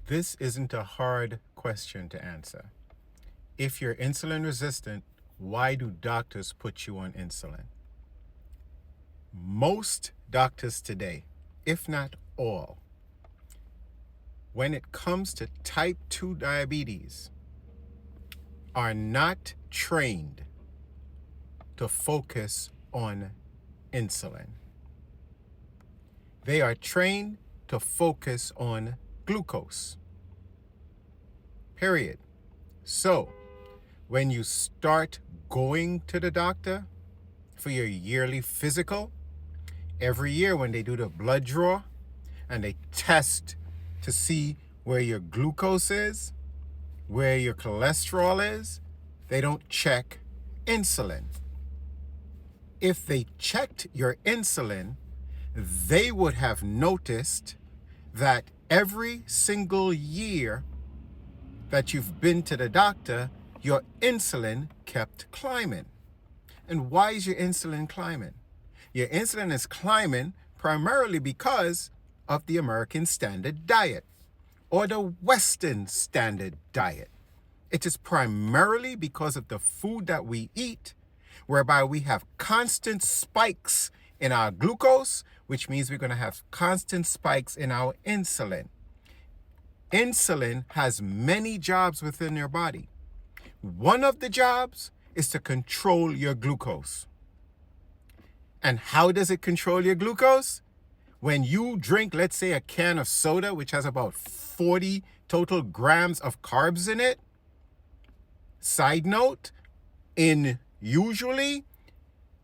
This isn't a hard question to answer. If you're insulin resistant, why do doctors put you on insulin? Most doctors today, if not all, when it comes to type 2 diabetes, are not trained to focus on insulin. They are trained to focus on glucose. Period. So, when you start going to the doctor for your yearly physical, every year when they do the blood draw and they test to see where your glucose is, where your cholesterol is, they don't check insulin. If they checked your insulin, they would have noticed that every single year that you've been to the doctor, your insulin kept climbing. And why is your insulin climbing? Your insulin is climbing primarily because of the American Standard Diet or the Western Standard Diet. It is primarily because of the food that we eat, whereby we have constant spikes in our glucose, which means we're going to have constant spikes in our insulin. Insulin has many jobs within your body. One of the jobs is to control your glucose. And how does it control your glucose? When you drink, let's say, a can of soda, which has about 40 total grams of carbs in it. Side note, usually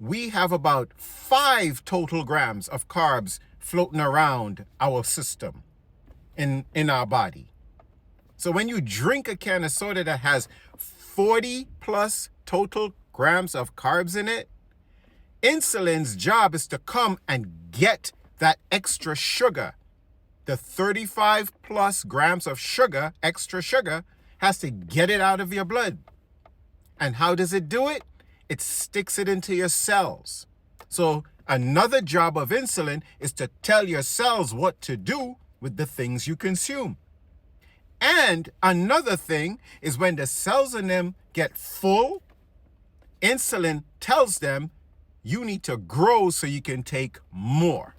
we have about 5 total grams of carbs floating around our system in our body. So when you drink a can of soda that has 40 plus total grams of carbs in it, insulin's job is to come and get that extra sugar. The 35 plus grams of sugar, extra sugar, has to get it out of your blood. And how does it do it? It sticks it into your cells. So another job of insulin is to tell your cells what to do with the things you consume. And another thing is when the cells in them get full, insulin tells them you need to grow so you can take more.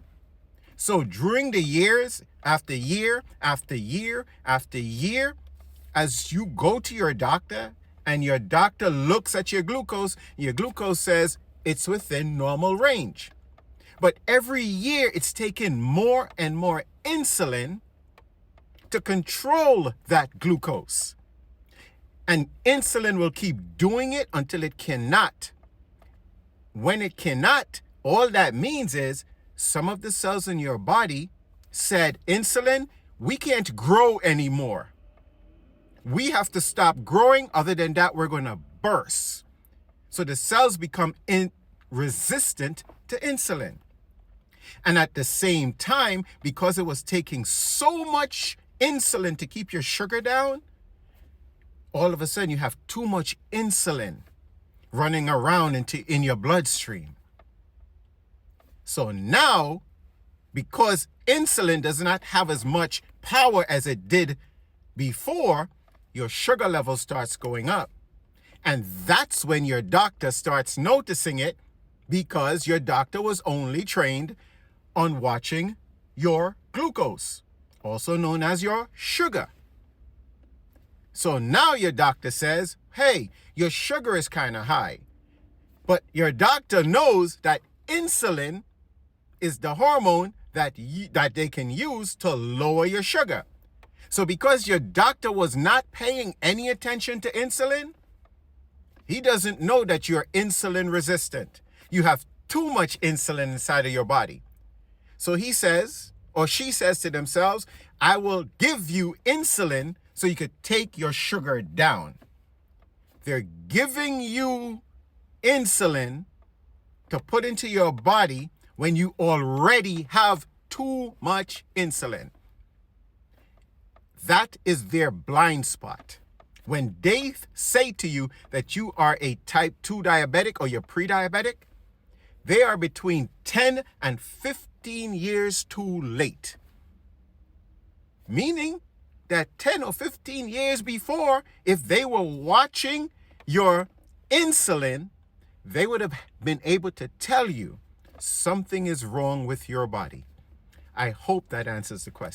So during the years, after year, after year, after year, as you go to your doctor and your doctor looks at your glucose says it's within normal range. But every year it's taking more and more insulin to control that glucose. And insulin will keep doing it until it cannot. When it cannot, all that means is some of the cells in your body said, insulin, we can't grow anymore. We have to stop growing. Other than that, we're going to burst. So the cells become resistant to insulin. And at the same time, because it was taking so much insulin to keep your sugar down, all of a sudden you have too much insulin running around in your bloodstream. So now, because insulin does not have as much power as it did before, your sugar level starts going up. And that's when your doctor starts noticing it, because your doctor was only trained on watching your glucose, also known as your sugar. So now your doctor says, hey, your sugar is kind of high. But your doctor knows that insulin is the hormone that they can use to lower your sugar. So because your doctor was not paying any attention to insulin, he doesn't know that you're insulin resistant. You have too much insulin inside of your body. So he says, or she says to themselves, I will give you insulin so you could take your sugar down. They're giving you insulin to put into your body when you already have too much insulin. That is their blind spot. When they say to you that you are a type 2 diabetic or you're pre-diabetic, they are between 10 and 15 years too late. Meaning, that 10 or 15 years before, if they were watching your insulin, they would have been able to tell you something is wrong with your body. I hope that answers the question.